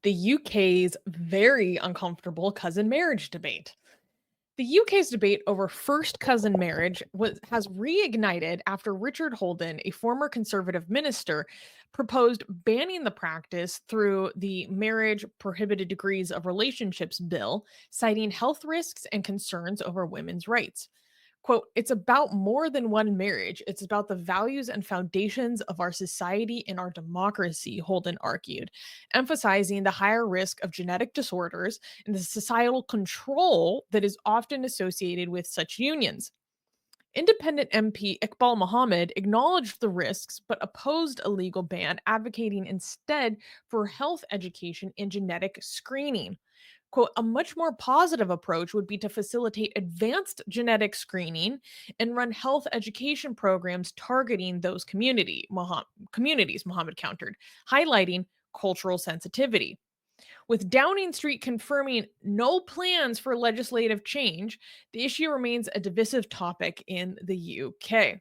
the UK's very uncomfortable cousin marriage debate. The UK's debate over first cousin marriage has reignited after Richard Holden, a former Conservative minister, proposed banning the practice through the Marriage Prohibited Degrees of Relationships bill, citing health risks and concerns over women's rights. Quote, it's about more than one marriage. It's about the values and foundations of our society and our democracy, Holden argued, emphasizing the higher risk of genetic disorders and the societal control that is often associated with such unions. Independent MP Iqbal Mohamed acknowledged the risks but opposed a legal ban, advocating instead for health education and genetic screening. Quote, a much more positive approach would be to facilitate advanced genetic screening and run health education programs targeting those communities, Mohammed countered, highlighting cultural sensitivity. With Downing Street confirming no plans for legislative change, the issue remains a divisive topic in the UK.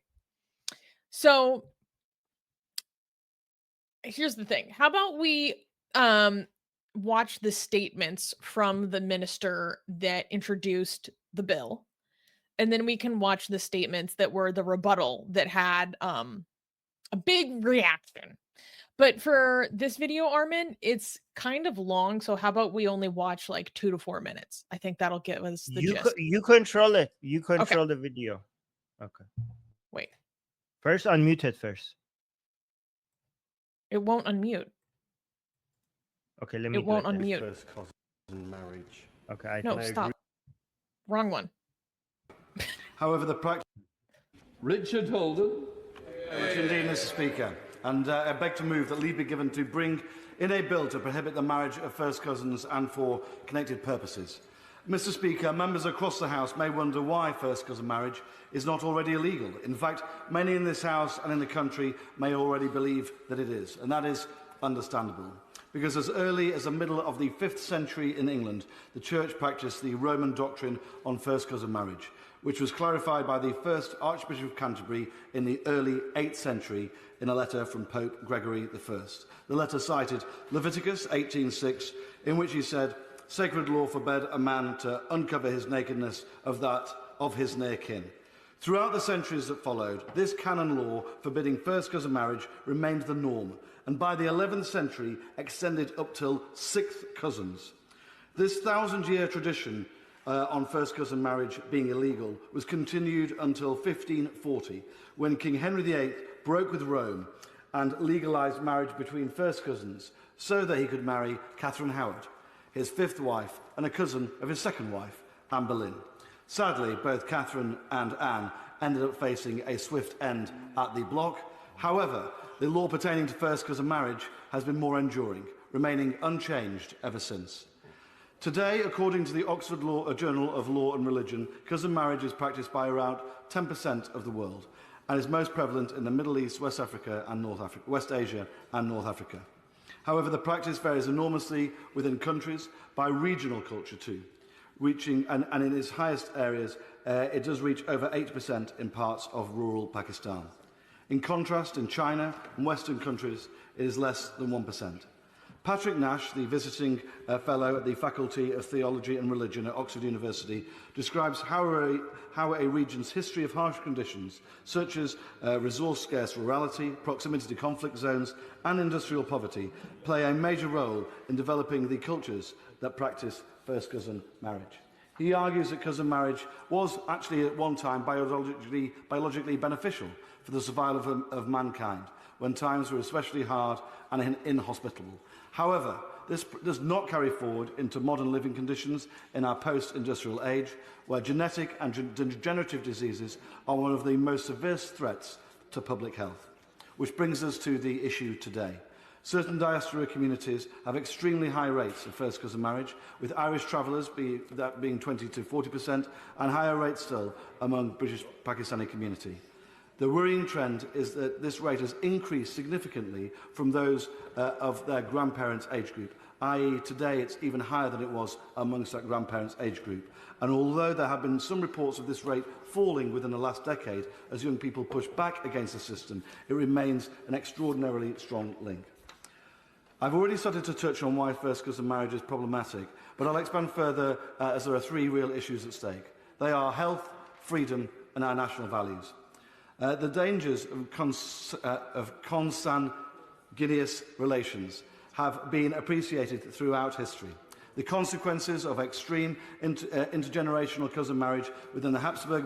So here's the thing. How about we watch the statements from the minister that introduced the bill, and then we can watch the statements that were the rebuttal that had a big reaction. But for this video, Armin, it's kind of long, so how about we only watch like 2 to 4 minutes? I think that'll give us the gist. You control it. You control Okay. the video. Okay. Wait. First, unmute it first. It won't unmute. Okay, let me. It won't do it unmute. First cousin marriage. Okay. No, stop. Wrong one. However, the practice. Richard Holden. Much indeed, Mr. Speaker. And I beg to move that leave be given to bring in a bill to prohibit the marriage of first cousins and for connected purposes. Mr. Speaker, members across the House may wonder why first cousin marriage is not already illegal. In fact, many in this House and in the country may already believe that it is, and that is understandable. Because as early as the middle of the 5th century in England, the Church practiced the Roman doctrine on first cousin marriage, which was clarified by the first Archbishop of Canterbury in the early 8th century in a letter from Pope Gregory I. The letter cited Leviticus 18:6, in which he said, "Sacred law forbade a man to uncover his nakedness of that of his near kin." Throughout the centuries that followed, this canon law forbidding first cousin marriage remained the norm, and by the 11th century extended up till sixth cousins. This 1,000-year tradition on first cousin marriage being illegal was continued until 1540, when King Henry VIII broke with Rome and legalised marriage between first cousins so that he could marry Catherine Howard, his 5th wife and a cousin of his 2nd wife, Anne Boleyn. Sadly, both Catherine and Anne ended up facing a swift end at the block. However, the law pertaining to first cousin marriage has been more enduring, remaining unchanged ever since. Today, according to the Oxford Journal of Law and Religion, cousin marriage is practiced by around 10% of the world and is most prevalent in the Middle East, West Africa and West Asia and North Africa. However, the practice varies enormously within countries by regional culture too, reaching, and in its highest areas, it does reach over 8% in parts of rural Pakistan. In contrast, in China and Western countries, it is less than 1%. Patrick Nash, the visiting fellow at the Faculty of Theology and Religion at Oxford University, describes how a region's history of harsh conditions, such as resource-scarce rurality, proximity to conflict zones, and industrial poverty, play a major role in developing the cultures that practice first cousin marriage. He argues that cousin marriage was actually at one time biologically beneficial for the survival of mankind, when times were especially hard and inhospitable. However, this does not carry forward into modern living conditions in our post-industrial age, where genetic and degenerative diseases are one of the most severe threats to public health. Which brings us to the issue today. Certain diaspora communities have extremely high rates of first cousin marriage, with Irish travellers being 20 to 40%, and higher rates still among British Pakistani community. The worrying trend is that this rate has increased significantly from those of their grandparents' age group, i.e. today it's even higher than it was amongst that grandparents' age group. And although there have been some reports of this rate falling within the last decade as young people push back against the system, it remains an extraordinarily strong link. I've already started to touch on why first cousin marriage is problematic, but I'll expand further as there are three real issues at stake. They are health, freedom and our national values. The dangers of consanguineous relations have been appreciated throughout history. The consequences of extreme intergenerational cousin marriage within the Habsburg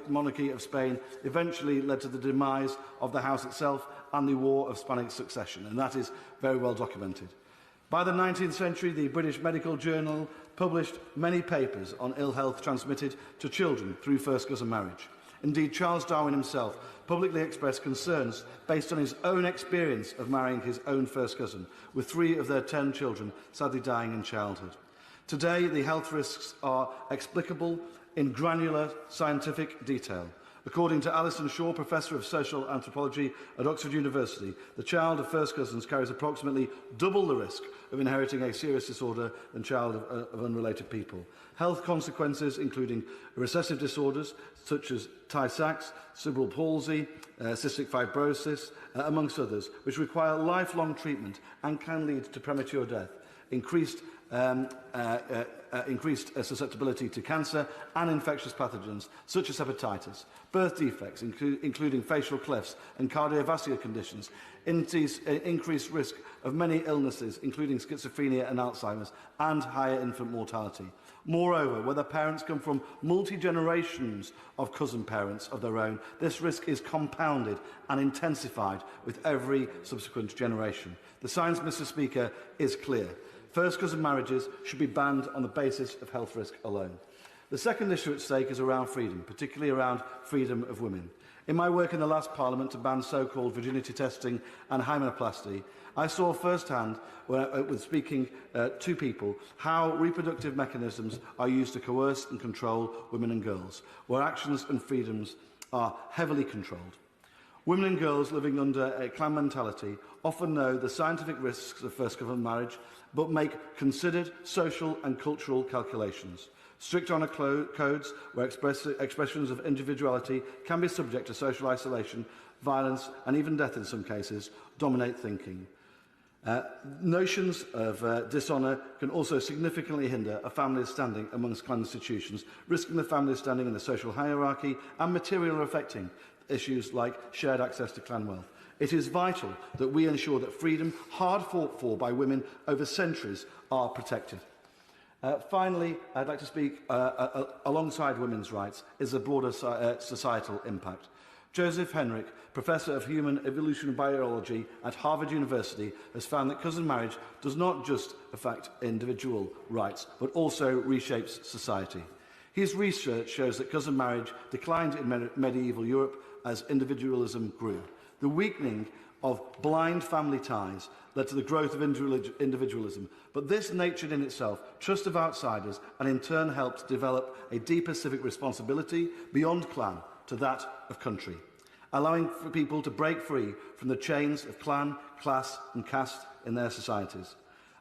monarchy of Spain eventually led to the demise of the house itself and the War of Spanish Succession, and that is very well documented. By the 19th century, the British Medical Journal published many papers on ill health transmitted to children through first cousin marriage. Indeed, Charles Darwin himself publicly expressed concerns based on his own experience of marrying his own first cousin, with 3 of their 10 children sadly dying in childhood. Today, the health risks are explicable in granular scientific detail. According to Alison Shaw, Professor of Social Anthropology at Oxford University, the child of first cousins carries approximately double the risk of inheriting a serious disorder than child of unrelated people. Health consequences, including recessive disorders such as Tay-Sachs, cerebral palsy, cystic fibrosis, amongst others, which require lifelong treatment and can lead to premature death, increased susceptibility to cancer and infectious pathogens such as hepatitis, birth defects, including facial clefts and cardiovascular conditions, increased risk of many illnesses, including schizophrenia and Alzheimer's, and higher infant mortality. Moreover, whether parents come from multi-generations of cousin parents of their own, this risk is compounded and intensified with every subsequent generation. The science, Mr. Speaker, is clear. First cousin marriages should be banned on the basis of health risk alone. The second issue at stake is around freedom, particularly around freedom of women. In my work in the last Parliament to ban so-called virginity testing and hymenoplasty, I saw firsthand, when speaking to people, how reproductive mechanisms are used to coerce and control women and girls, where actions and freedoms are heavily controlled. Women and girls living under a clan mentality often know the scientific risks of first cousin marriage, but make considered social and cultural calculations. Strict honour codes where expressions of individuality can be subject to social isolation, violence and even death in some cases dominate thinking. Notions of dishonour can also significantly hinder a family's standing amongst clan institutions, risking the family's standing in the social hierarchy and materially affecting issues like shared access to clan wealth. It is vital that we ensure that freedom, hard fought for by women over centuries, are protected. Finally, I'd like to speak alongside women's rights is the broader societal impact. Joseph Henrich, Professor of Human Evolutionary Biology at Harvard University, has found that cousin marriage does not just affect individual rights, but also reshapes society. His research shows that cousin marriage declined in medieval Europe as individualism grew. The weakening of blind family ties led to the growth of individualism, but this nurtured in itself trust of outsiders and in turn helped develop a deeper civic responsibility beyond clan to that of country, allowing for people to break free from the chains of clan, class and caste in their societies.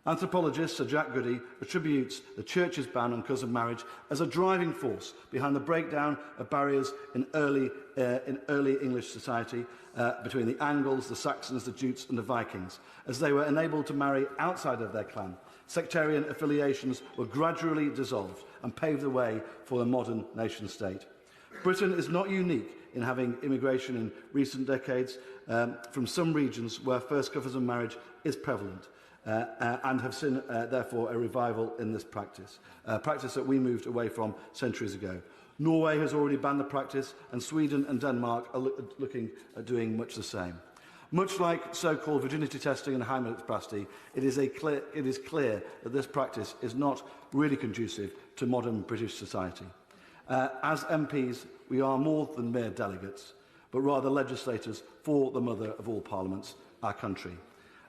Anthropologist Sir Jack Goody attributes the Church's ban on cousin marriage as a driving force behind the breakdown of barriers in early English society between the Angles, the Saxons, the Jutes and the Vikings, as they were enabled to marry outside of their clan. Sectarian affiliations were gradually dissolved and paved the way for the modern nation-state. Britain is not unique in having immigration in recent decades from some regions where first cousin marriage is prevalent. And have seen, therefore, a revival in this practice, a practice that we moved away from centuries ago. Norway has already banned the practice, and Sweden and Denmark are looking at doing much the same. Much like so-called virginity testing and hymenoplasty, it is clear that this practice is not really conducive to modern British society. As MPs, we are more than mere delegates, but rather legislators for the mother of all parliaments, our country.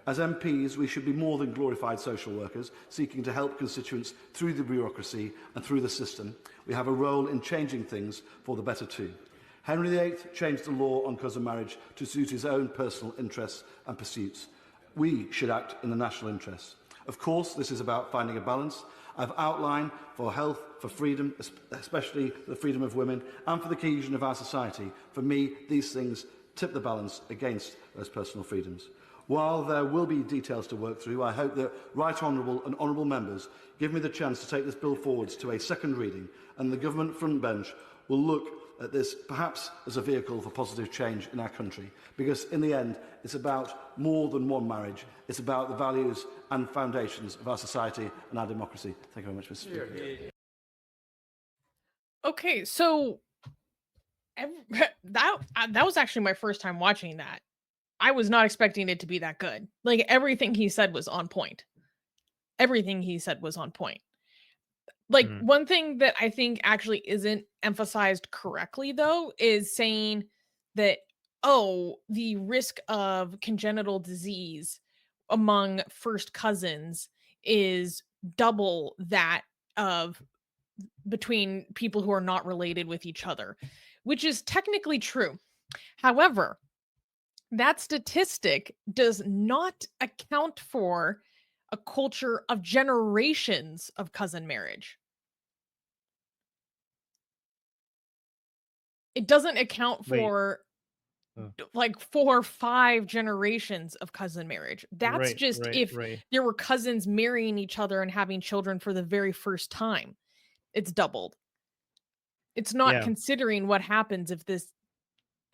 As MPs, we should be more than glorified social workers, seeking to help constituents through the bureaucracy and through the system. We have a role in changing things for the better too. Henry VIII changed the law on cousin marriage to suit his own personal interests and pursuits. We should act in the national interest. Of course, this is about finding a balance. I've outlined for health, for freedom, especially the freedom of women, and for the cohesion of our society. For me, these things tip the balance against those personal freedoms. While there will be details to work through, I hope that Right Honourable and Honourable Members give me the chance to take this bill forwards to a second reading, and the Government front bench will look at this perhaps as a vehicle for positive change in our country. Because in the end, it's about more than one marriage. It's about the values and foundations of our society and our democracy. Thank you very much, Mr. Speaker. Okay, so that was actually my first time watching that. I was not expecting it to be that good. Like, everything he said was on point. Everything he said was on point. Like, one thing that I think actually isn't emphasized correctly, though, is saying that, oh, the risk of congenital disease among first cousins is double that of between people who are not related with each other, which is technically true. However, that statistic does not account for a culture of generations of cousin marriage. It doesn't account Wait. for Oh. like 4 or 5 generations of cousin marriage. That's Right, just right, if right. there were cousins marrying each other and having children for the very first time. It's doubled. It's not Yeah. considering what happens if this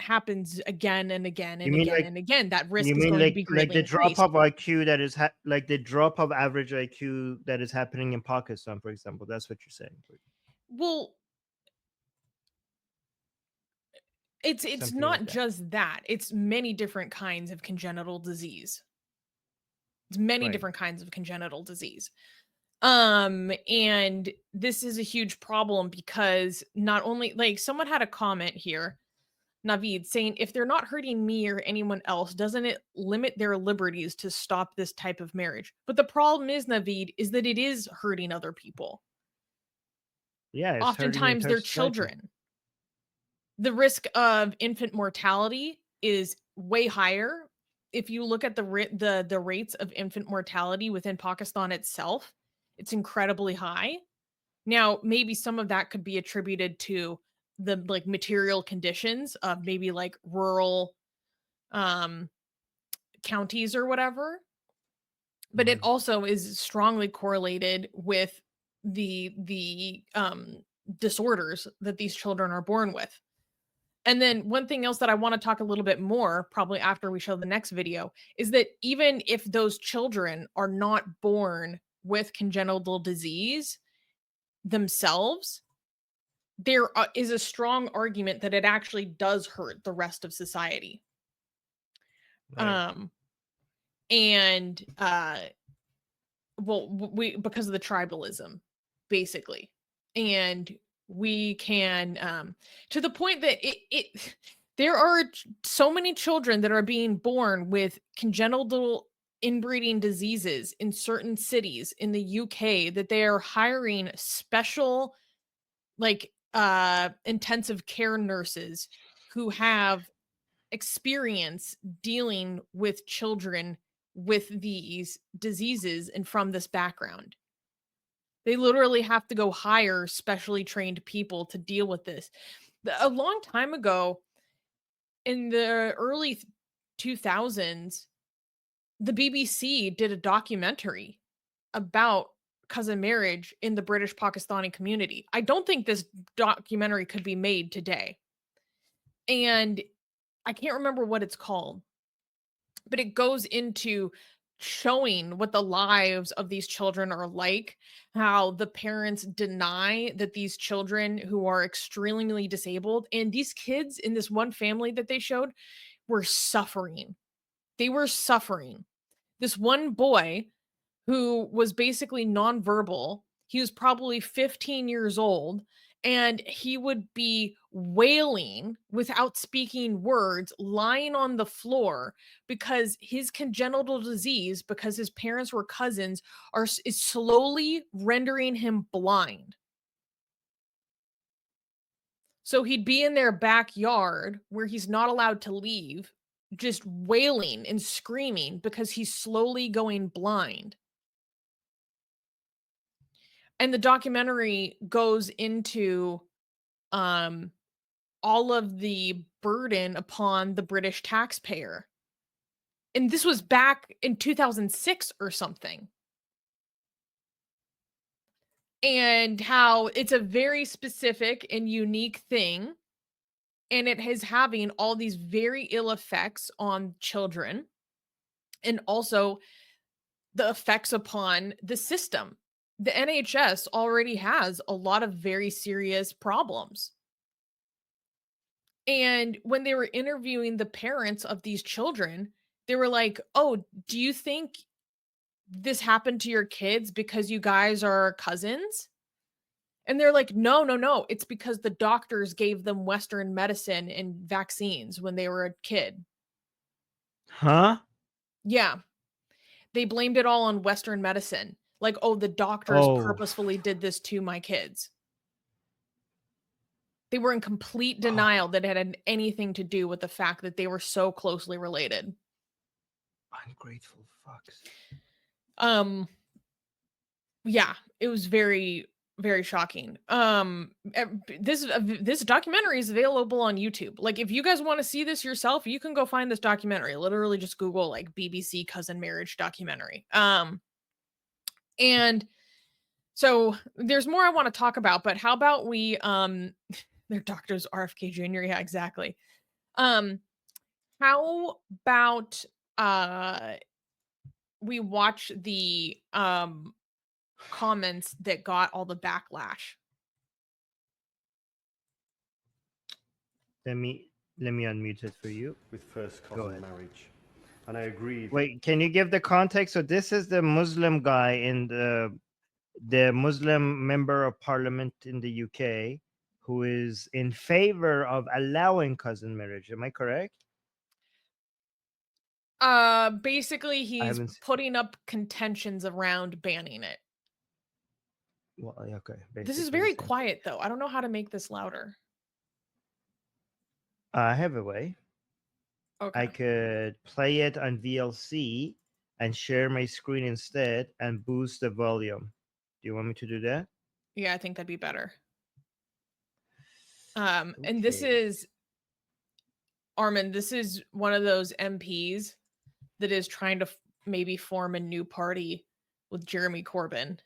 happens again and again You and mean again like and again. That risk you is mean going to be like greatly the drop increased. of IQ that is like the drop of average IQ that is happening in Pakistan, for example. That's what you're saying. Well, it's Something not like that. just that. It's many different kinds of congenital disease. It's many Right. different kinds of congenital disease. And this is a huge problem because not only, like, someone had a comment here, Naveed, saying if they're not hurting me or anyone else, doesn't it limit their liberties to stop this type of marriage? But the problem is, Naveed, is that it is hurting other people. Yeah, it's hurting the Oftentimes entire they're society. children. The risk of infant mortality is way higher. If you look at the rates of infant mortality within Pakistan itself, it's incredibly high. Now, maybe some of that could be attributed to the, like, material conditions of maybe like rural counties or whatever, but it also is strongly correlated with the disorders that these children are born with. And then one thing else that I want to talk a little bit more, probably after we show the next video, is that even if those children are not born with congenital disease themselves, there is a strong argument that it actually does hurt the rest of society. Right. And well, we, because of the tribalism, basically. And we can to the point that it there are so many children that are being born with congenital inbreeding diseases in certain cities in the UK that they are hiring special, like, intensive care nurses who have experience dealing with children with these diseases and from this background. They literally have to go hire specially trained people to deal with this. A long time ago, in the early 2000s, the BBC did a documentary about cousin marriage in the British Pakistani community. I don't think this documentary could be made today. And I can't remember what it's called, but it goes into showing what the lives of these children are like, how the parents deny that these children who are extremely disabled, and these kids in this one family that they showed were suffering. They were suffering. This one boy who was basically nonverbal. He was probably 15 years old, and he would be wailing without speaking words, lying on the floor because his congenital disease, because his parents were cousins, is slowly rendering him blind. So he'd be in their backyard where he's not allowed to leave, just wailing and screaming because he's slowly going blind. And the documentary goes into um all of the burden upon the British taxpayer And this was back in 2006 or something. And how it's a very specific and unique thing. And it is having all these very ill effects on children. And also the effects upon the system. The NHS already has a lot of very serious problems. And when they were interviewing the parents of these children, they were like, "Oh, do you think this happened to your kids because you guys are cousins?" And they're like, "No, no, no. It's because the doctors gave them Western medicine and vaccines when they were a kid." Huh? Yeah. They blamed it all on Western medicine. Like, "Oh, the doctors Oh. purposefully did this to my kids." They were in complete denial that it had anything to do with the fact that they were so closely related. Ungrateful fucks. Yeah, it was very, very shocking. This documentary is available on YouTube. Like, if you guys want to see this yourself, you can go find this documentary. Literally just Google like BBC cousin marriage documentary. And so there's more I want to talk about, but how about we their doctors RFK Jr. Yeah, exactly. How about we watch the comments that got all the backlash? Let me unmute it for you. With first Go cousin ahead. marriage. And I agree. Wait, can you give the context? So this is the Muslim guy in the Muslim member of parliament in the UK who is in favor of allowing cousin marriage. Am I correct? Basically he's putting up contentions around banning it. Well, okay. This is very quiet though. I don't know how to make this louder. I have a way. Okay. I could play it on VLC and share my screen instead and boost the volume. Do you want me to do that? Yeah, I think that'd be better. And this is Armin, this is one of those MPs that is trying to maybe form a new party with Jeremy Corbyn.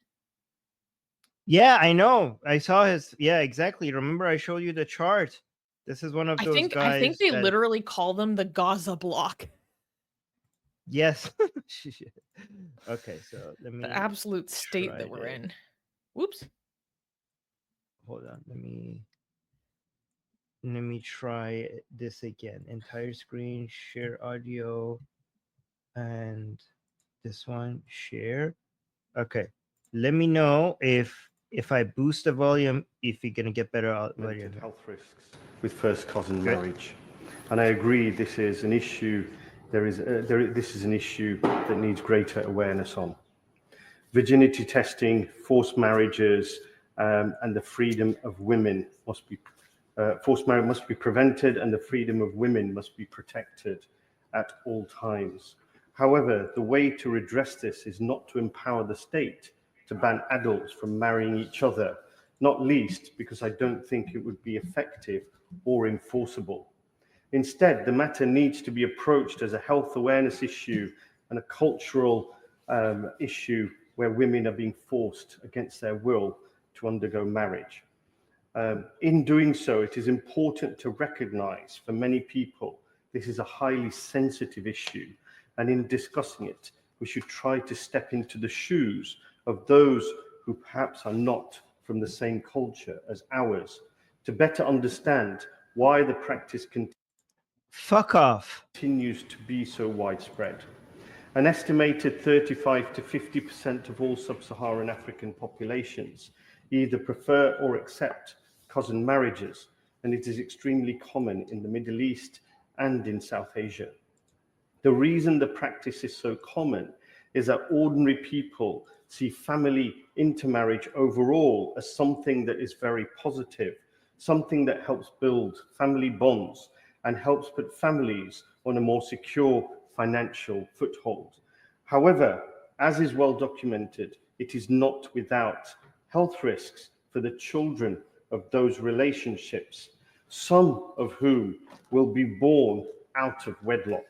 Yeah, I know. I saw his. Yeah, exactly. Remember, I showed you the chart. This is one of those guys. I think they literally call them the Gaza block. Yes. Okay, so let me. The absolute state that we're in. Whoops. Hold on. Let me try this again. Entire screen, share audio, and this one, share. Okay. Let me know if I boost the volume, if you're gonna get better audio. Health risks with first cousin marriage, and I agree. This is an issue. This is an issue that needs greater awareness on. Virginity testing, forced marriages, and the freedom of women must be forced marriage must be prevented, and the freedom of women must be protected at all times. However, the way to redress this is not to empower the state to ban adults from marrying each other, not least because I don't think it would be effective or enforceable. Instead, the matter needs to be approached as a health awareness issue and a cultural issue where women are being forced against their will to undergo marriage. In doing so, it is important to recognize for many people this is a highly sensitive issue, and in discussing it, we should try to step into the shoes of those who perhaps are not from the same culture as ours, to better understand why the practice continues to be so widespread. An estimated 35 to 50% of all sub-Saharan African populations either prefer or accept cousin marriages, and it is extremely common in the Middle East and in South Asia. The reason the practice is so common is that ordinary people see family intermarriage overall as something that is very positive, something that helps build family bonds and helps put families on a more secure financial foothold. However, as is well documented, it is not without health risks for the children of those relationships, some of whom will be born out of wedlock.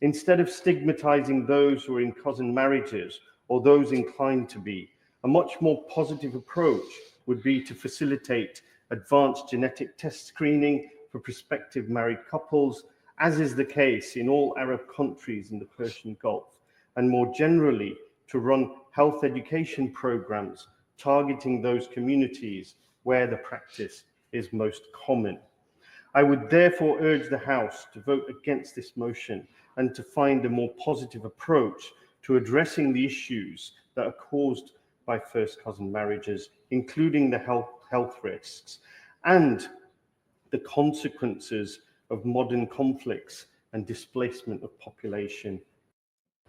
Instead of stigmatizing those who are in cousin marriages or those inclined to be, a much more positive approach would be to facilitate advanced genetic test screening for prospective married couples, as is the case in all Arab countries in the Persian Gulf, and more generally to run health education programs targeting those communities where the practice is most common. I would therefore urge the House to vote against this motion and to find a more positive approach to addressing the issues that are caused by first cousin marriages, including the health risks and the consequences of modern conflicts and displacement of population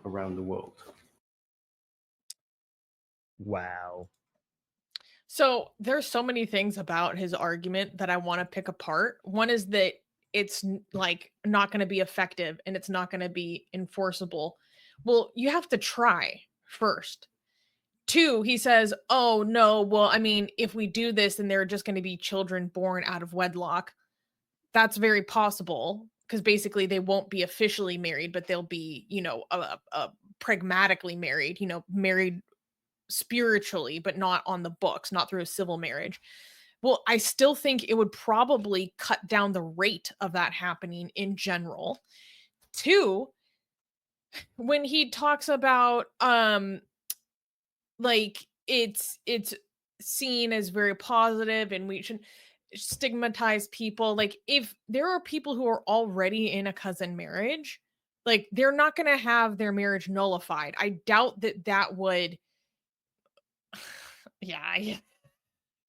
around the world. Wow. So there's so many things about his argument that I want to pick apart. One is that it's like not going to be effective and it's not going to be enforceable. Well, you have to try first. Two, he says, oh no, well, I mean, if we do this, then there are just going to be children born out of wedlock. That's very possible because basically they won't be officially married, but they'll be, pragmatically married, married spiritually, but not on the books, not through a civil marriage. Well, I still think it would probably cut down the rate of that happening in general. Two, when he talks about like it's seen as very positive and we should stigmatize people, like if there are people who are already in a cousin marriage, like they're not going to have their marriage nullified. I doubt that would yeah,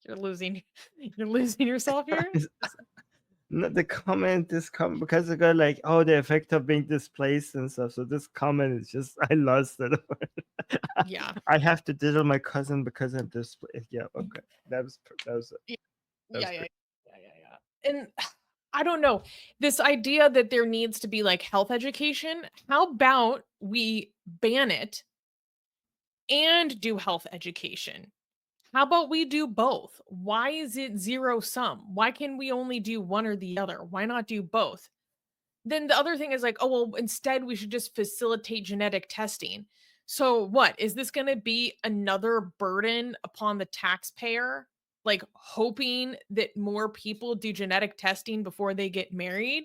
you're losing yourself here. No, the comment is because they go like, oh, the effect of being displaced and stuff. So this comment is just, I lost it. Yeah. I have to diddle my cousin because I'm displaced. Yeah, okay. That was Yeah. And I don't know, this idea that there needs to be like health education. How about we ban it and do health education? How about we do both? Why is it zero sum? Why can we only do one or the other? Why not do both? Then the other thing is like, oh, well, instead we should just facilitate genetic testing. So what? Is this going to be another burden upon the taxpayer? Like hoping that more people do genetic testing before they get married?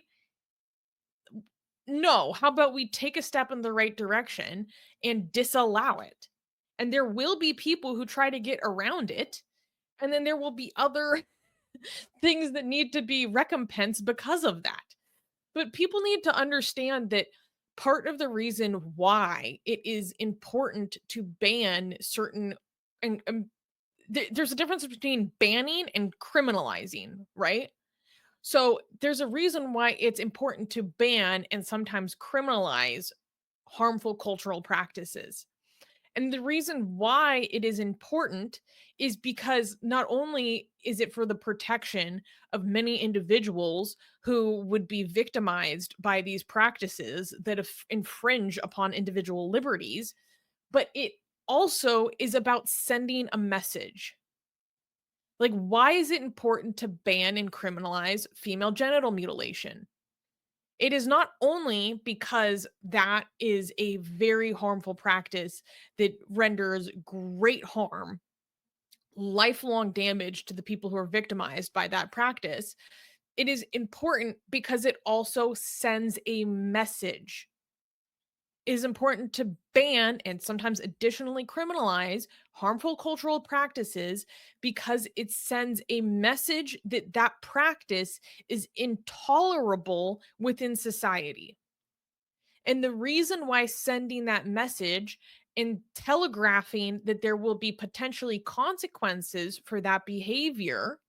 No. How about we take a step in the right direction and disallow it? And there will be people who try to get around it. And then there will be other things that need to be recompensed because of that. But people need to understand that part of the reason why it is important to ban certain and there's a difference between banning and criminalizing, right? So there's a reason why it's important to ban and sometimes criminalize harmful cultural practices. And the reason why it is important is because not only is it for the protection of many individuals who would be victimized by these practices that infringe upon individual liberties, but it also is about sending a message. Like, why is it important to ban and criminalize female genital mutilation? It is not only because that is a very harmful practice that renders great harm, lifelong damage to the people who are victimized by that practice. It is important because it also sends a message. It is important to ban and sometimes additionally criminalize harmful cultural practices because it sends a message that that practice is intolerable within society. And the reason why sending that message and telegraphing that there will be potentially consequences for that behavior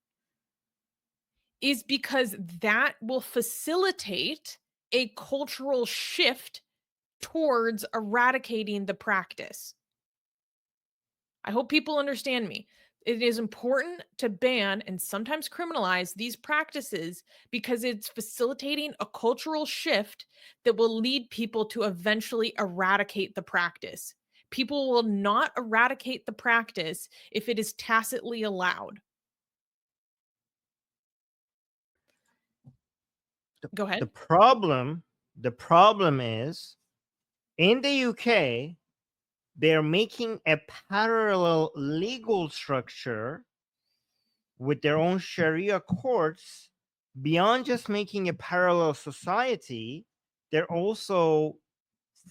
is because that will facilitate a cultural shift towards eradicating the practice. I hope people understand me. It is important to ban and sometimes criminalize these practices because it's facilitating a cultural shift that will lead people to eventually eradicate the practice. People will not eradicate the practice if it is tacitly allowed. Go ahead. The problem The problem is in the UK, they're making a parallel legal structure with their own Sharia courts. Beyond just making a parallel society, they're also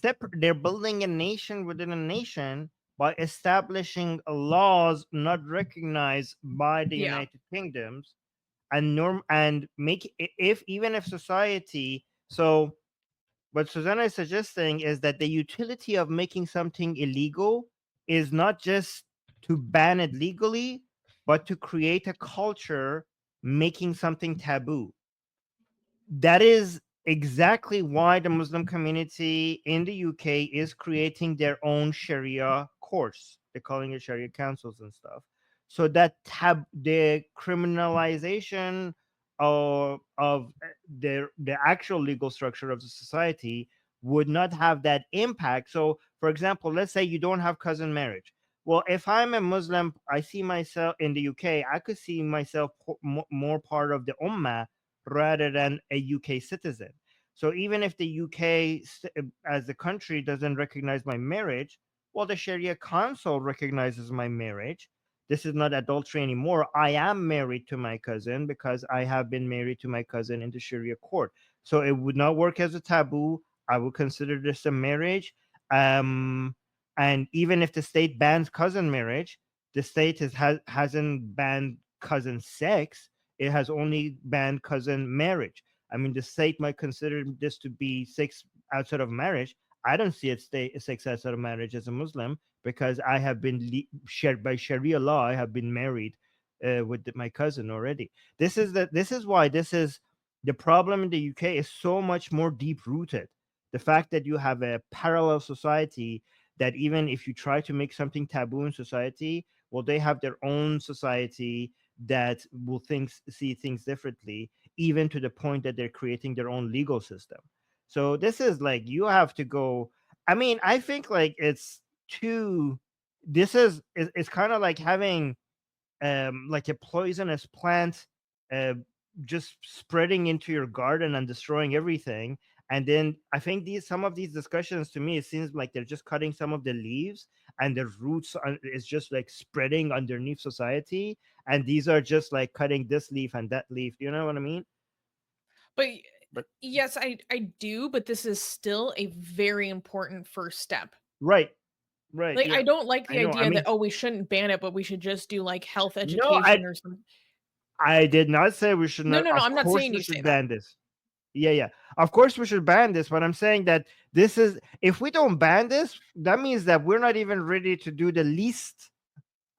they're building a nation within a nation by establishing laws not recognized by the Yeah. United Kingdoms, and if even if society. So what Susanna is suggesting is that the utility of making something illegal is not just to ban it legally, but to create a culture making something taboo. That is exactly why the Muslim community in the UK is creating their own Sharia courts. They're calling it Sharia councils and stuff. So that the criminalization of the actual legal structure of the society would not have that impact. So, for example, let's say you don't have cousin marriage. Well, if I'm a Muslim, I see myself in the UK, I could see myself more part of the Ummah rather than a UK citizen. So even if the UK as a country doesn't recognize my marriage, well, the Sharia Council recognizes my marriage. This is not adultery anymore. I am married to my cousin because I have been married to my cousin in the Sharia court. So it would not work as a taboo. I would consider this a marriage. And even if the state bans cousin marriage, the state hasn't banned cousin sex. It has only banned cousin marriage. I mean, the state might consider this to be sex outside of marriage. I don't see it sex outside of marriage as a Muslim because I have been shared by Sharia law. I have been married with my cousin already. This is why this is the problem in the UK is so much more deep rooted. The fact that you have a parallel society that even if you try to make something taboo in society, well, they have their own society that will see things differently, even to the point that they're creating their own legal system. So this is like you have to go. I mean, I think like it's too. This is it's kind of like having like a poisonous plant uh, just spreading into your garden and destroying everything. And then I think some of these discussions, to me, it seems like they're just cutting some of the leaves, and the roots is just like spreading underneath society. And these are just like cutting this leaf and that leaf. You know what I mean? But But yes, I do, but this is still a very important first step. right, right, Like, yeah, I don't like I the know. I idea that, mean, oh, we shouldn't ban it, but we should just do like health no, education or something. I did not say we should No, not. no, no, Of I'm not course, saying we you say should that. ban this. Yeah, yeah. Of course we should ban this, but I'm saying that this is if we don't ban this, that means that we're not even ready to do the least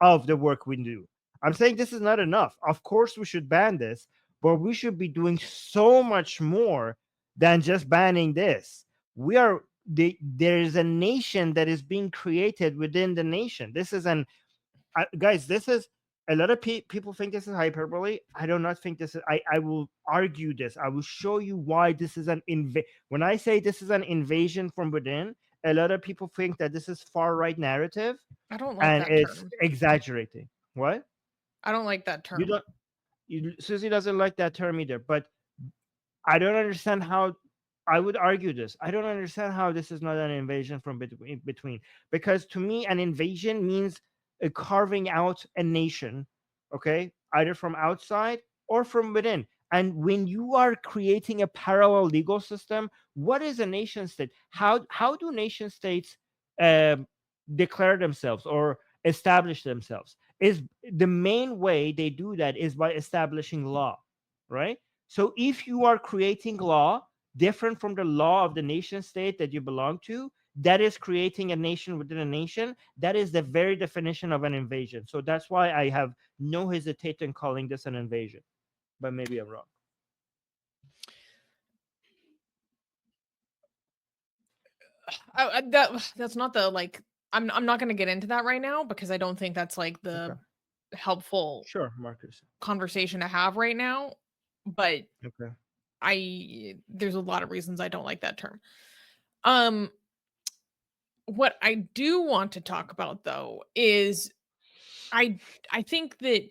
of the work we do. I'm saying this is not enough. Of course we should ban this, but we should be doing so much more than just banning this. There is a nation that is being created within the nation. This is guys, this is a lot of people think this is hyperbole. I do not think this is. I will argue this. I will show you why this is when I say this is an invasion from within, a lot of people think that this is far right narrative I don't like and that it's term. exaggerating. What? I don't like that You term. don't Susie doesn't like that term either, but I don't understand how. I would argue this. I don't understand how this is not an invasion from between, because to me, an invasion means carving out a nation, okay, either from outside or from within. And when you are creating a parallel legal system, what is a nation state? How do nation states um, declare themselves or establish themselves? Is the main way they do that is by establishing law, right? So if you are creating law different from the law of the nation state that you belong to, that is creating a nation within a nation. That is the very definition of an invasion. So that's why I have no hesitation calling this an invasion. But maybe I'm wrong. That's not the like. I'm not going to get into that right now because I don't think that's like Okay. the helpful Sure, Marcus. conversation to have right now. But Okay. there's a lot of reasons I don't like that term. Um, what I do want to talk about though is I I think that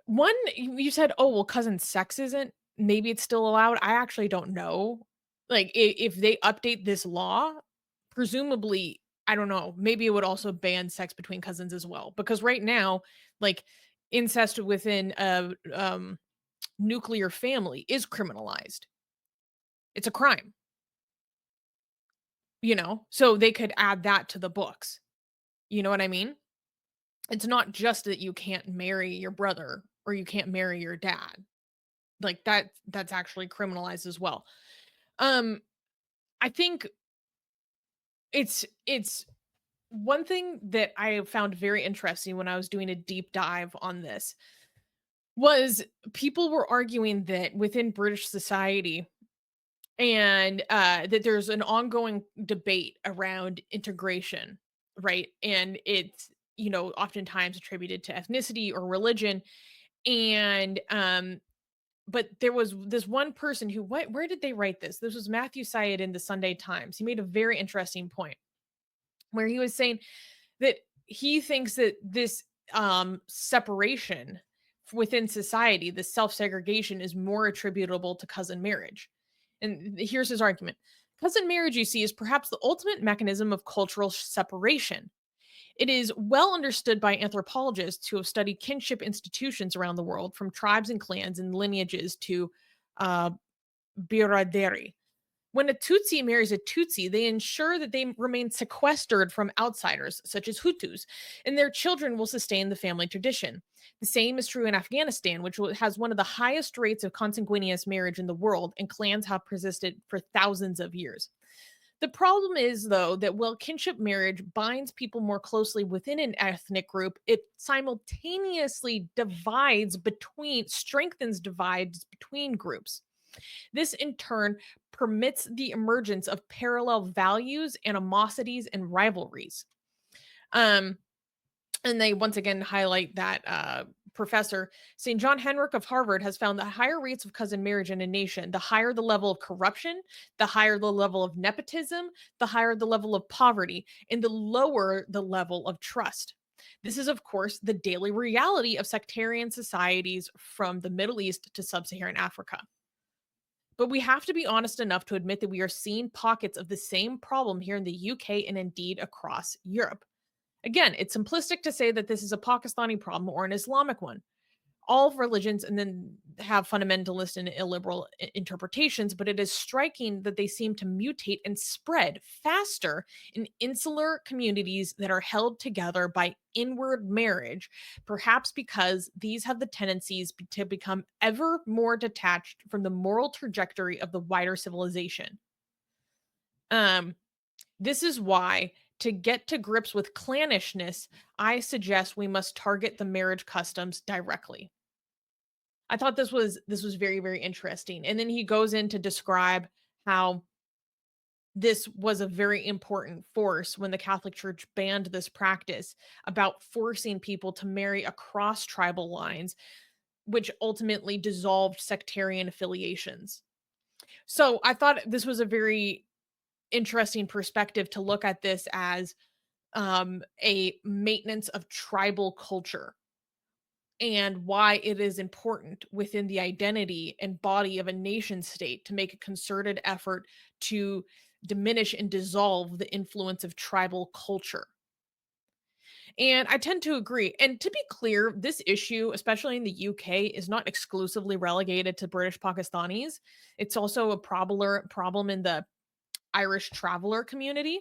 one you said, oh well, cousin sex isn't. Maybe it's still allowed. I actually don't know. Like if they update this law, presumably, I don't know, maybe it would also ban sex between cousins as well. Because right now, like incest within a nuclear family is criminalized. It's a crime, So they could add that to the books. You know what I mean? It's not just that you can't marry your brother or you can't marry your dad. Like that's actually criminalized as well. Um I think it's one thing that I found very interesting when I was doing a deep dive on this was people were arguing that within British society and that there's an ongoing debate around integration, right? And it's, oftentimes attributed to ethnicity or religion. And but there was this one person who where did they write this? This was Matthew Syed in the Sunday Times. He made a very interesting point where he was saying that he thinks that this separation within society, this self-segregation, is more attributable to cousin marriage. And here's his argument. Cousin marriage, you see, is perhaps the ultimate mechanism of cultural separation. It is well understood by anthropologists who have studied kinship institutions around the world, from tribes and clans and lineages to uh, biraderi. When a Tutsi marries a Tutsi, they ensure that they remain sequestered from outsiders, such as Hutus, and their children will sustain the family tradition. The same is true in Afghanistan, which has one of the highest rates of consanguineous marriage in the world, and clans have persisted for thousands of years. The problem is, though, that while kinship marriage binds people more closely within an ethnic group, it simultaneously strengthens divides between groups. This, in turn, permits the emergence of parallel values, animosities, and rivalries. Um, and they once again highlight that professor St. John Henrik of Harvard has found that higher rates of cousin marriage in a nation, the higher the level of corruption, the higher the level of nepotism, the higher the level of poverty, and the lower the level of trust. This is, of course, the daily reality of sectarian societies from the Middle East to sub-Saharan Africa. But we have to be honest enough to admit that we are seeing pockets of the same problem here in the UK and indeed across Europe. Again, it's simplistic to say that this is a Pakistani problem or an Islamic one. All religions and then have fundamentalist and illiberal interpretations, but it is striking that they seem to mutate and spread faster in insular communities that are held together by inward marriage, perhaps because these have the tendencies to become ever more detached from the moral trajectory of the wider civilization. This is why, to get to grips with clannishness, I suggest we must target the marriage customs directly. I thought this was very, very interesting. And then he goes in to describe how this was a very important force when the Catholic Church banned this practice about forcing people to marry across tribal lines, which ultimately dissolved sectarian affiliations. So I thought this was a very interesting perspective to look at this as a maintenance of tribal culture and why it is important within the identity and body of a nation state to make a concerted effort to diminish and dissolve the influence of tribal culture. And I tend to agree. And to be clear, this issue, especially in the UK, is not exclusively relegated to British Pakistanis. It's also a problem in the Irish traveler community,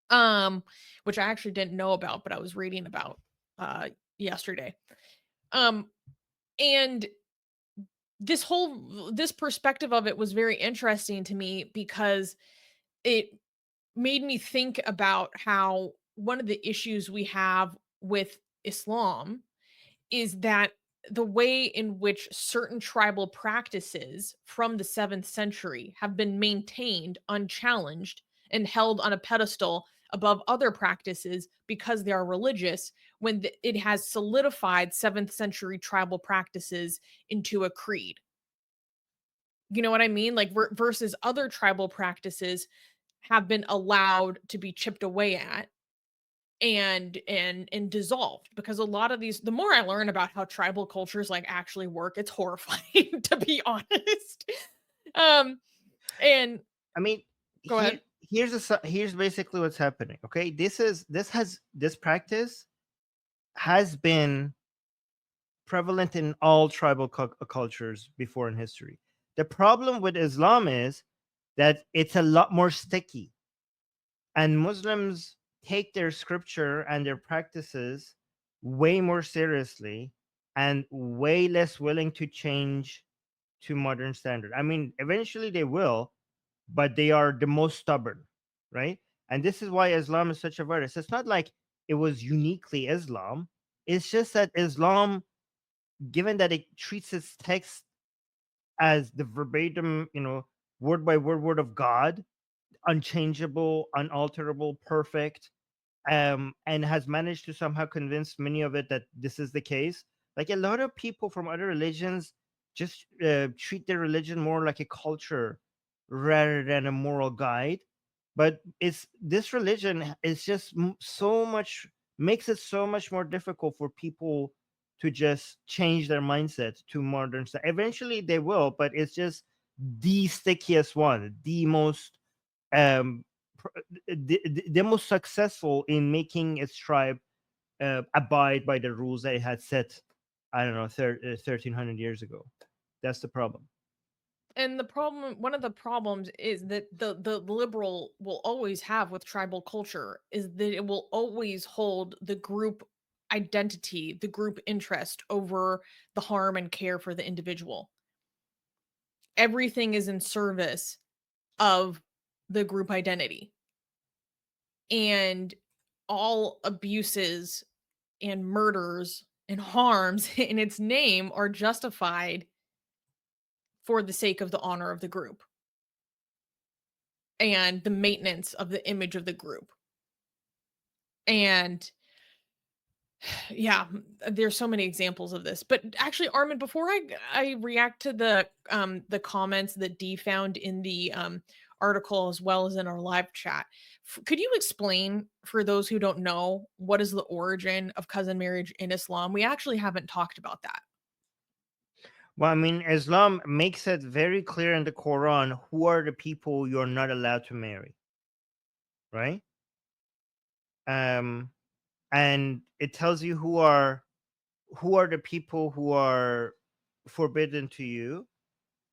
which I actually didn't know about, but I was reading about yesterday. And this perspective of it was very interesting to me because it made me think about how one of the issues we have with Islam is that the way in which certain tribal practices from the 7th century have been maintained unchallenged and held on a pedestal above other practices because they are religious, when it has solidified 7th century tribal practices into a creed. You know what I mean? Like versus other tribal practices have been allowed to be chipped away at and dissolved, because a lot of these, the more I learn about how tribal cultures like actually work, it's horrifying to be honest. um And I mean, go ahead. here's basically what's happening. Okay, this practice has been prevalent in all tribal cultures before in history. The problem with Islam is that it's a lot more sticky, and Muslims take their scripture and their practices way more seriously and way less willing to change to modern standard. I mean, eventually they will, but they are the most stubborn, right? And this is why Islam is such a virus. It's not like it was uniquely Islam. It's just that Islam, given that it treats its text as the verbatim, word by word of God, unchangeable, unalterable, perfect, and has managed to somehow convince many of it that this is the case. Like a lot of people from other religions just treat their religion more like a culture rather than a moral guide. But it's this religion is just so much makes it so much more difficult for people to just change their mindset to modern stuff. Eventually they will, but it's just the stickiest one, the most um the most successful in making its tribe abide by the rules they had set, I don't know, 1300 years ago. That's the problem. And the problem, one of the problems is that the liberal will always have with tribal culture is that it will always hold the group identity, the group interest over the harm and care for the individual. Everything is in service of the group identity. And all abuses and murders and harms in its name are justified for the sake of the honor of the group and the maintenance of the image of the group. And yeah, there's so many examples of this. But actually, Armin, before I react to the comments that Dee found in the article as well as in our live chat, could you explain for those who don't know what is the origin of cousin marriage in Islam? We actually haven't talked about that. Well, I mean, Islam makes it very clear in the Quran who are the people you're not allowed to marry, right? And it tells you who are the people who are forbidden to you,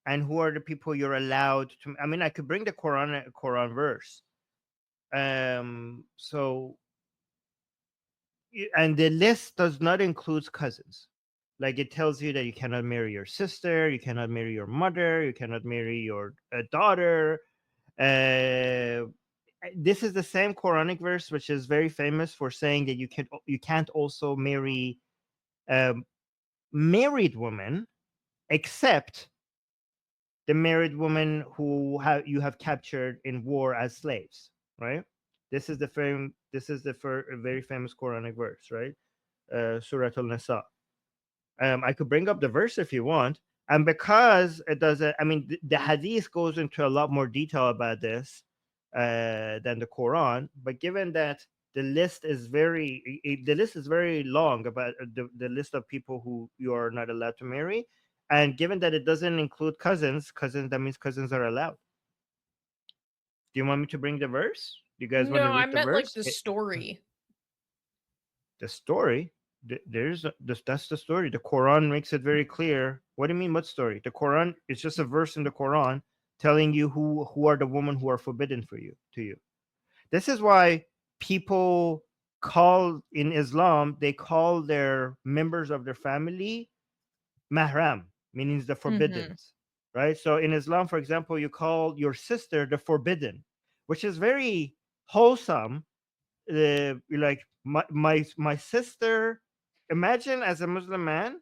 and who are the people you're allowed to. I mean, I could bring the Quran verse. So, and the list does not include cousins. Like it tells you that you cannot marry your sister, you cannot marry your mother, you cannot marry your daughter. Uh, this is the same Quranic verse which is very famous for saying that you can't also marry married women except the married women who you have captured in war as slaves, right? This is the very famous Quranic verse, right? Surah al-Nisa. I could bring up the verse if you want. And because it doesn't, I mean, the hadith goes into a lot more detail about this than the Quran. But given that the list is very long about the list of people who you are not allowed to marry, and given that it doesn't include cousins, that means cousins are allowed. Do you want me to bring the verse? Do you guys want No, to I read the meant like verse? the story. The story. That's the story. The Quran makes it very clear. What do you mean? What story? The Quran is just a verse in the Quran telling you who are the women who are forbidden for you to you. This is why people call in Islam, they call their members of their family mahram, meaning the Hmm. forbidden, right? So in Islam, for example, you call your sister the forbidden, which is very wholesome. Like my sister, imagine as a Muslim man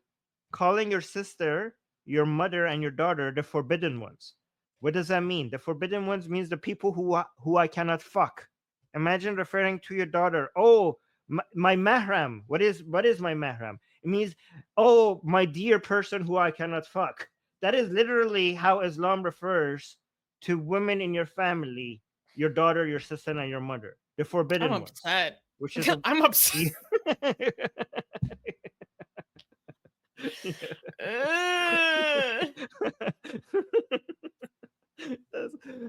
calling your sister, your mother, and your daughter the forbidden ones. What does that mean? The forbidden ones means the people who I cannot fuck. Imagine referring to your daughter, oh, my mahram. What is my mahram? It means, oh, my dear person who I cannot fuck. That is literally how Islam refers to women in your family, your daughter, your sister, and your mother, the I'm forbidden ones, upset. which is a I'm upset.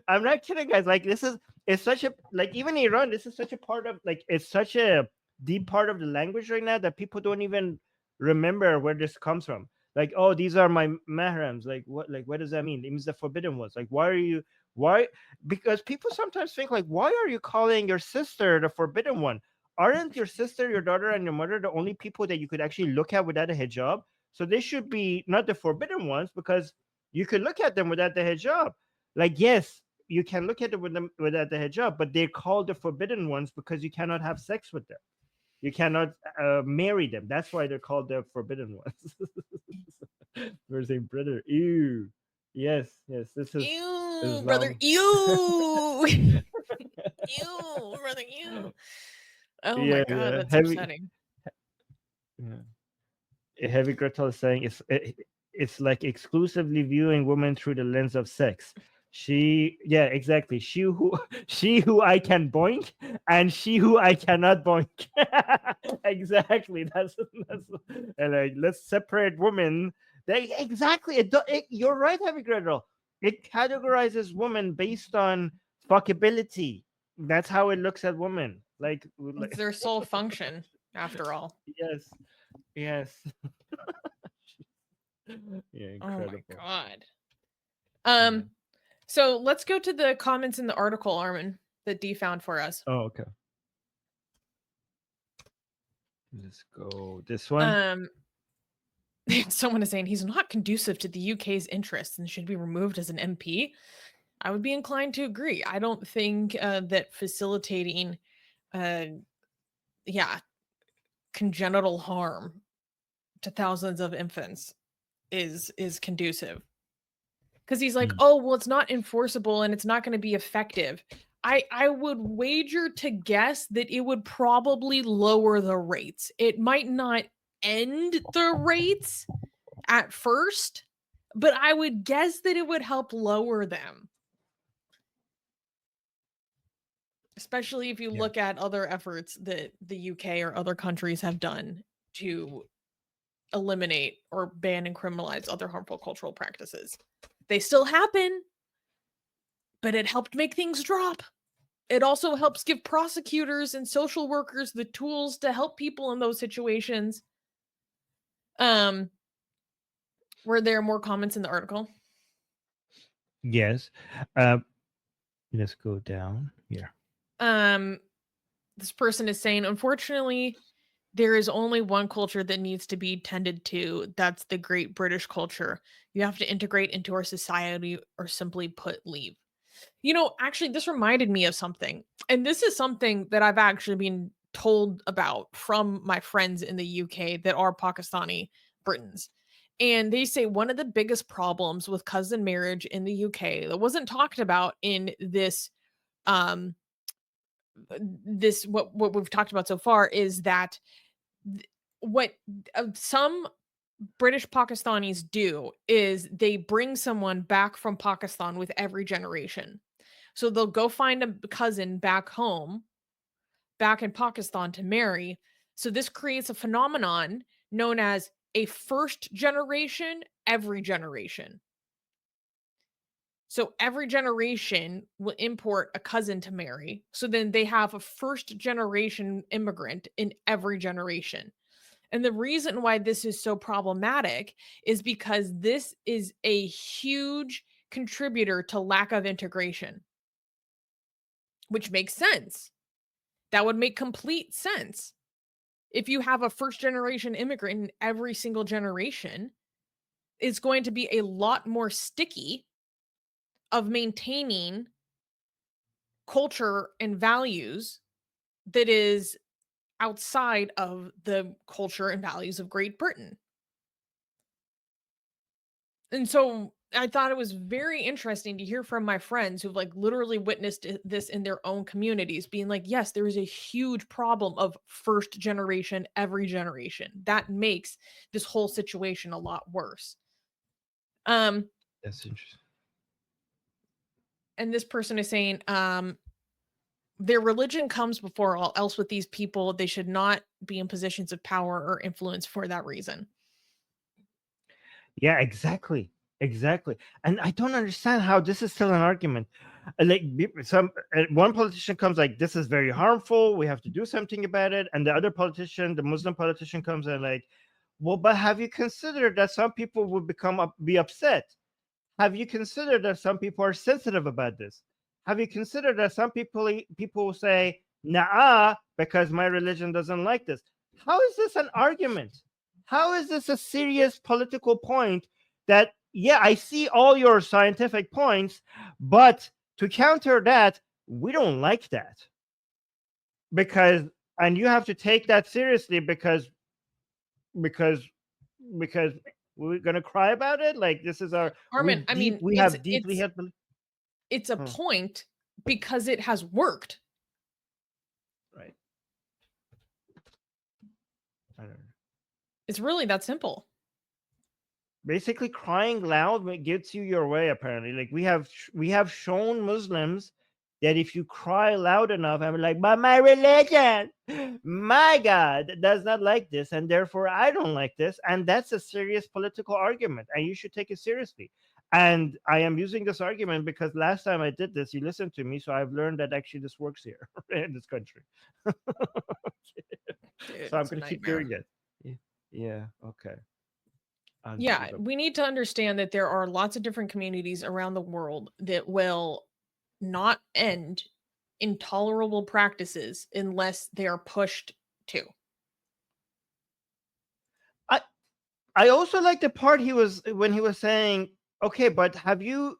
I'm not kidding, guys. Like it's such a, like, even Iran, this is such a part of, like, it's such a deep part of the language right now that people don't even remember where this comes from. Like, oh, these are my mahrams. Like, what does that mean? It means the forbidden ones. Like, why? Because people sometimes think, like, why are you calling your sister the forbidden one? Aren't your sister, your daughter, and your mother the only people that you could actually look at without a hijab? So they should be not the forbidden ones, because you could look at them without the hijab. Like, yes, you can look at them without the hijab, but they're called the forbidden ones because you cannot have sex with them. You cannot marry them. That's why they're called the forbidden ones. We're saying, brother, ew. Yes, this is Ew, brother, Islam. ew. Ew, brother, ew. Oh my God, that's upsetting. Heavy Gretel is saying it's like exclusively viewing women through the lens of sex. Yeah, exactly. She who I can boink, and she who I cannot boink. Exactly. That's and like, let's separate women. Exactly. You're right, Heavy Gretel. It categorizes women based on fuckability. That's how it looks at women. Like It's their sole function, after all. yes. Yeah, incredible. Oh my God. So let's go to the comments in the article, Armin, that Dee found for us. Oh, okay. Let's go this one. Someone is saying he's not conducive to the UK's interests and should be removed as an MP. I would be inclined to agree. I don't think that facilitating, congenital harm to thousands of infants is conducive. Because he's like, oh, well, it's not enforceable and it's not going to be effective. I would wager to guess that it would probably lower the rates. It might not end the rates at first, but I would guess that it would help lower them. Especially if you look at other efforts that the UK or other countries have done to eliminate or ban and criminalize other harmful cultural practices. They still happen, but it helped make things drop. It also helps give prosecutors and social workers the tools to help people in those situations. Were there more comments in the article? Yes. Let's go down here. This person is saying, unfortunately, there is only one culture that needs to be tended to. That's the great British culture. You have to integrate into our society, or simply put, leave. You know, actually, this reminded me of something. And this is something that I've actually been told about from my friends in the UK that are Pakistani Britons. And they say one of the biggest problems with cousin marriage in the UK that wasn't talked about in this what we've talked about so far is that what some British Pakistanis do is they bring someone back from Pakistan with every generation. So they'll go find a cousin back home, back in Pakistan, to marry. So this creates a phenomenon known as a first generation, every generation. So every generation will import a cousin to marry. So then they have a first generation immigrant in every generation. And the reason why this is so problematic is because this is a huge contributor to lack of integration, which makes sense. That would make complete sense. If you have a first generation immigrant in every single generation, it's going to be a lot more sticky of maintaining culture and values that is outside of the culture and values of Great Britain. And so I thought it was very interesting to hear from my friends who've like literally witnessed this in their own communities, being like, yes, there is a huge problem of first generation, every generation. That makes this whole situation a lot worse. That's interesting. And this person is saying, their religion comes before all else with these people. They should not be in positions of power or influence for that reason. Yeah, exactly. Exactly. And I don't understand how this is still an argument. One politician comes like, this is very harmful, we have to do something about it, and the other politician, the Muslim politician, comes and like, well, but have you considered that some people would be upset? Have you considered that some people are sensitive about this? Have you considered that some people will say, nah, because my religion doesn't like this? How is this an argument? How is this a serious political point that, yeah, I see all your scientific points, but to counter that, we don't like that? Because, and you have to take that seriously because because we're gonna cry about it. Like, this is our Armin, I mean, we have deeply held it's a Huh. point because it has worked. right. I don't know. It's really that simple. Basically, crying loud gets you your way. Apparently, like we have shown Muslims that if you cry loud enough, I'm like, but my religion, my God, does not like this, and therefore I don't like this, and that's a serious political argument, and you should take it seriously. And I am using this argument because last time I did this, you listened to me, so I've learned that actually this works here in this country. Dude, So I'm it's a going to keep nightmare. doing it. Yeah. Okay. Yeah, Unbelievable. we need to understand that there are lots of different communities around the world that will not end intolerable practices unless they are pushed to. I also like the part he was when he was saying, okay, but have you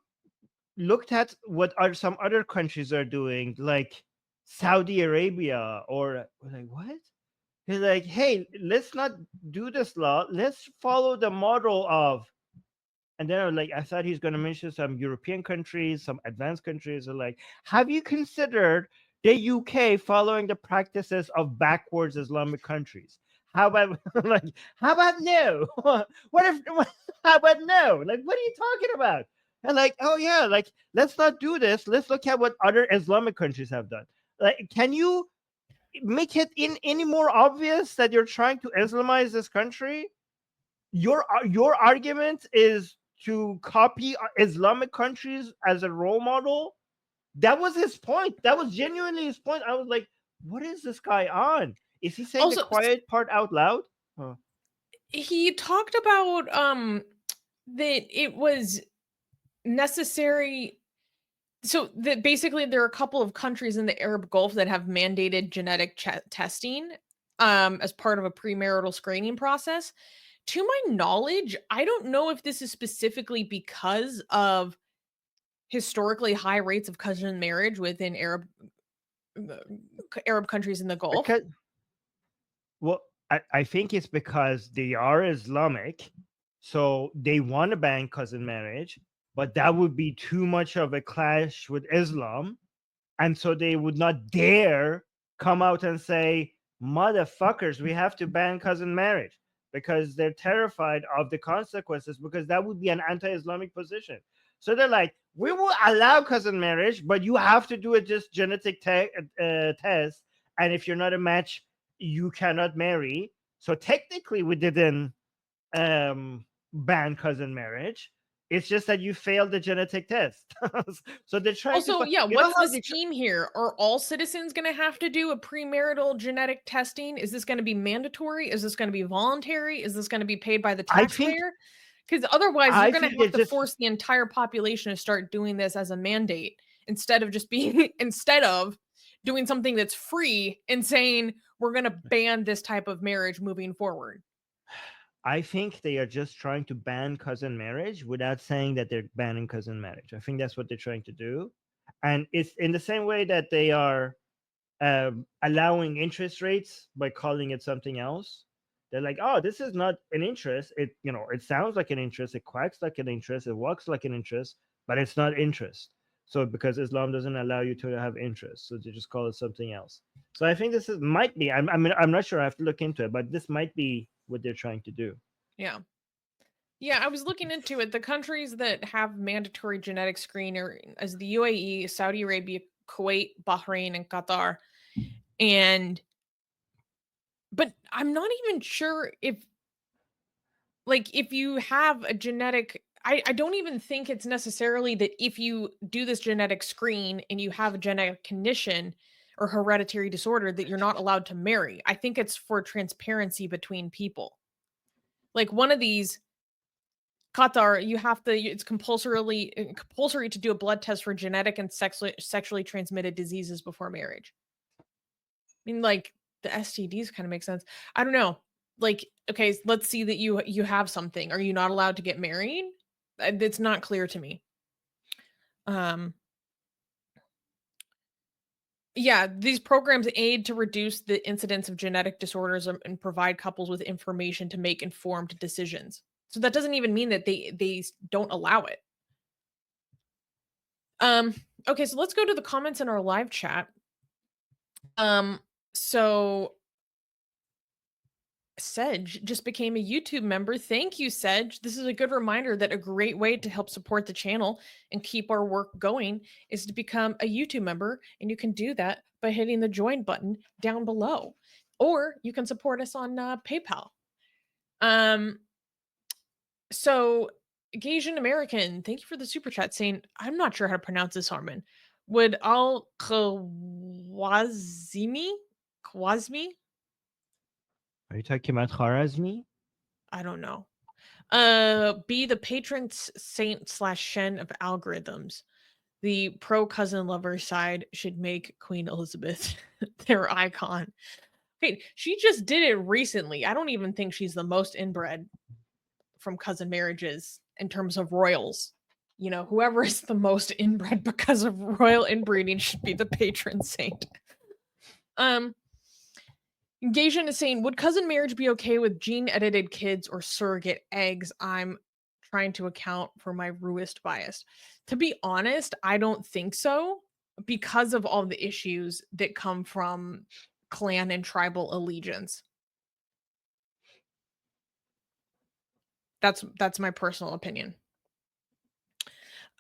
looked at what are some other countries are doing, like Saudi Arabia, or like what? He's like, hey, let's not do this law. Let's follow the model of. And then I thought he's going to mention some European countries, some advanced countries. Are like, have you considered the UK following the practices of backwards Islamic countries? How about like, how about no? What if? How about no? Like, what are you talking about? And like, oh yeah, like let's not do this. Let's look at what other Islamic countries have done. Like, can you make it any more obvious that you're trying to Islamize this country? Your argument is to copy Islamic countries as a role model. That was his point. That was genuinely his point. I was like, what is this guy on? Is he saying the Also, quiet part out loud? Huh. he talked about that it was necessary. So that basically there are a couple of countries in the Arab Gulf that have mandated genetic testing as part of a premarital screening process. To my knowledge, I don't know if this is specifically because of historically high rates of cousin marriage within Arab countries in the Gulf. Because, well, I think it's because they are Islamic, so they want to ban cousin marriage, but that would be too much of a clash with Islam. And so they would not dare come out and say, motherfuckers, we have to ban cousin marriage, because they're terrified of the consequences, because that would be an anti-Islamic position. So they're like, we will allow cousin marriage, but you have to do a just genetic test. And if you're not a match, you cannot marry. So technically we didn't ban cousin marriage. It's just that you failed the genetic test. So they're trying Also, to. yeah, You know what's how the scheme here? Are all citizens going to have to do a premarital genetic testing? Is this going to be mandatory? Is this going to be voluntary? Is this going to be paid by the I think taxpayer? Because otherwise, you're I going to think have they to just force the entire population to start doing this as a mandate instead of just being instead of doing something that's free and saying we're going to ban this type of marriage moving forward. I think they are just trying to ban cousin marriage without saying that they're banning cousin marriage. I think that's what they're trying to do, and it's in the same way that they are allowing interest rates by calling it something else. They're like, oh, this is not an interest. It sounds like an interest. It quacks like an interest. It walks like an interest, but it's not interest. So because Islam doesn't allow you to have interest, so they just call it something else. So I think this might be. I'm not sure. I have to look into it, but this might be what they're trying to do. Yeah. Yeah, I was looking into it. The countries that have mandatory genetic screening as the UAE, Saudi Arabia, Kuwait, Bahrain, and Qatar. But I'm not even sure if you have a genetic, I don't even think it's necessarily that if you do this genetic screen and you have a genetic condition or hereditary disorder that you're not allowed to marry. I think it's for transparency between people. Like one of these, Qatar, you have to, it's compulsory to do a blood test for genetic and sexually transmitted diseases before marriage. I mean, like the STDs kind of make sense. I don't know. Like, okay, let's see that you have something. Are you not allowed to get married? It's not clear to me. Yeah, these programs aid to reduce the incidence of genetic disorders and provide couples with information to make informed decisions. So that doesn't even mean that they don't allow it. Okay, so let's go to the comments in our live chat. So Sedge just became a YouTube member. Thank you, Sedge. This is a good reminder that a great way to help support the channel and keep our work going is to become a YouTube member. And you can do that by hitting the join button down below. Or you can support us on PayPal. So Gaysian American, thank you for the super chat saying, I'm not sure how to pronounce this, Harmon. Would Al-Khawazmi? Are you talking about Khwarazmi? I don't know. Be the patron saint / Shen of algorithms. The pro cousin lover side should make Queen Elizabeth their icon. Wait, she just did it recently. I don't even think she's the most inbred from cousin marriages in terms of royals. You know, whoever is the most inbred because of royal inbreeding should be the patron saint. Gaysian is saying, would cousin marriage be okay with gene-edited kids or surrogate eggs? I'm trying to account for my Ruist bias. To be honest, I don't think so because of all the issues that come from clan and tribal allegiance. That's my personal opinion.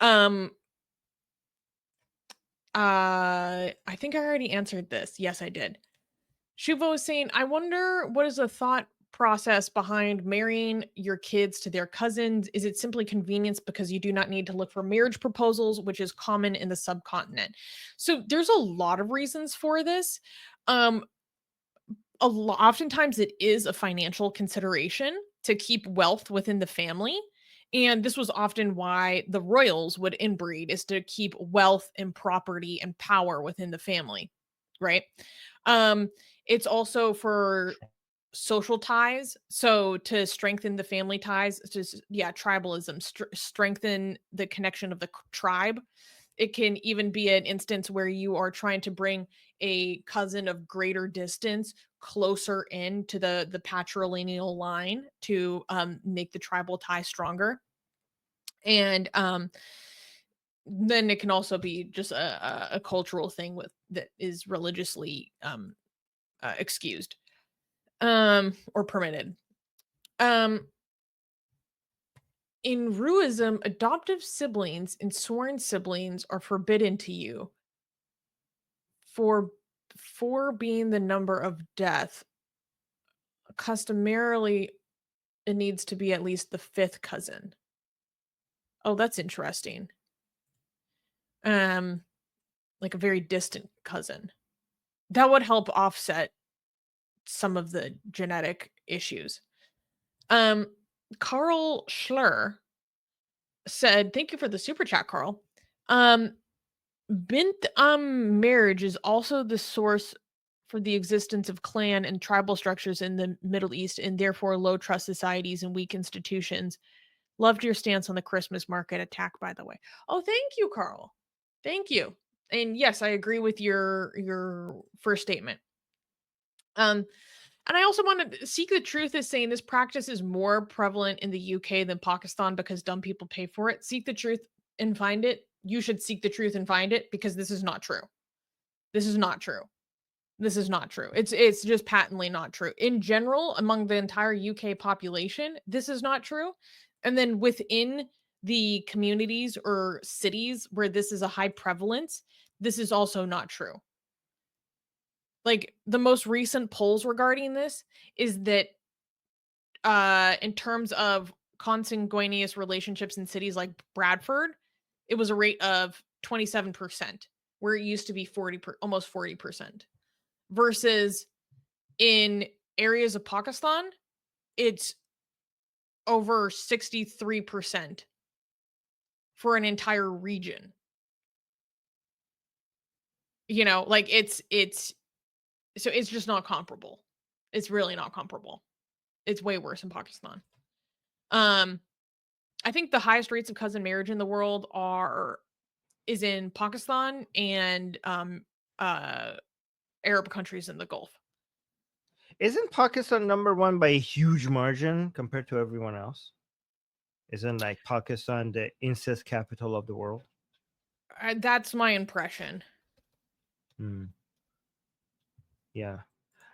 I think I already answered this. Yes, I did. Shuvo is saying, I wonder what is the thought process behind marrying your kids to their cousins? Is it simply convenience because you do not need to look for marriage proposals, which is common in the subcontinent? So there's a lot of reasons for this. Oftentimes it is a financial consideration to keep wealth within the family. And this was often why the royals would inbreed, is to keep wealth and property and power within the family, right? It's also for social ties. So to strengthen the family ties, just tribalism, strengthen the connection of the tribe. It can even be an instance where you are trying to bring a cousin of greater distance closer into the patrilineal line to make the tribal tie stronger. And then it can also be just a cultural thing that is religiously excused or permitted. In Ruism, adoptive siblings and sworn siblings are forbidden to you for being the number of death. Customarily, it needs to be at least the fifth cousin. Oh, that's interesting. Like a very distant cousin. That would help offset some of the genetic issues. Carl Schler said, thank you for the super chat, Carl. Bint marriage is also the source for the existence of clan and tribal structures in the Middle East, and therefore low trust societies and weak institutions. Loved your stance on the Christmas market attack, by the way. Oh, thank you, Carl. Thank you. And yes, I agree with your first statement. And I also want to Seek the Truth is saying this practice is more prevalent in the UK than Pakistan because dumb people pay for it. Seek the truth and find it. You should seek the truth and find it because this is not true. This is not true. This is not true. It's just patently not true. In general, among the entire UK population, this is not true. And then within the communities or cities where this is a high prevalence, this is also not true. Like the most recent polls regarding this is that in terms of consanguineous relationships in cities like Bradford, it was a rate of 27%, where it used to be almost 40%. Versus in areas of Pakistan, it's over 63% for an entire region. You know, like it's so it's just not comparable. It's really not comparable. It's way worse in Pakistan. I think the highest rates of cousin marriage in the world is in Pakistan and Arab countries in the Gulf. Isn't Pakistan number one by a huge margin compared to everyone else? Isn't like Pakistan the incest capital of the world? That's my impression. Yeah.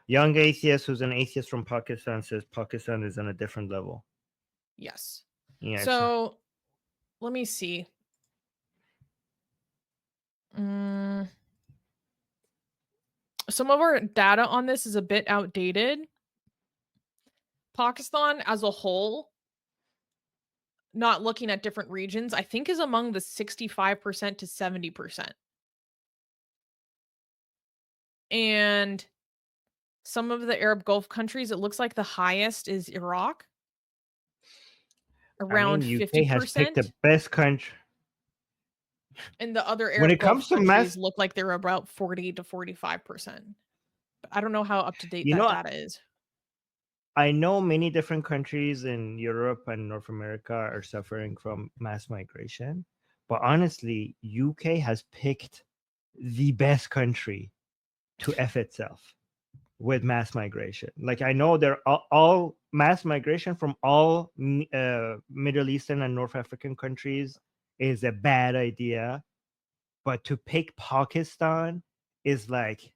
Young Atheist, who's an atheist from Pakistan, says Pakistan is on a different level. Yes. Yeah. So let me see. Some of our data on this is a bit outdated. Pakistan as a whole, not looking at different regions, I think is among the 65% to 70%. And some of the Arab Gulf countries, it looks like the highest is Iraq. Around UK 50%. has picked the best country. And the other When Arab it comes Gulf to countries look like they're about 40 to 45%. But I don't know how up to date that data is. I know many different countries in Europe and North America are suffering from mass migration, but honestly, UK has picked the best country to F itself with mass migration. Like I know they're all mass migration from all Middle Eastern and North African countries is a bad idea, but to pick Pakistan is like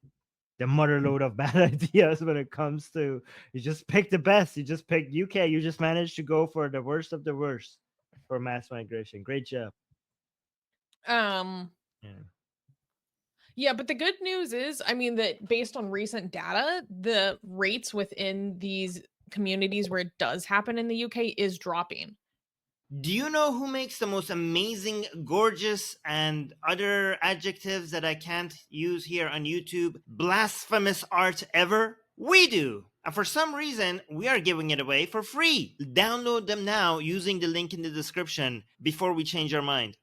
the motherload of bad ideas when it comes to you just pick the best. You just pick UK. You just managed to go for the worst of the worst for mass migration. Great job. Yeah, but the good news is, I mean, that based on recent data, the rates within these communities where it does happen in the UK is dropping. Do you know who makes the most amazing, gorgeous, and other adjectives that I can't use here on YouTube, blasphemous art ever? We do! And for some reason, we are giving it away for free. Download them now using the link in the description before we change our mind.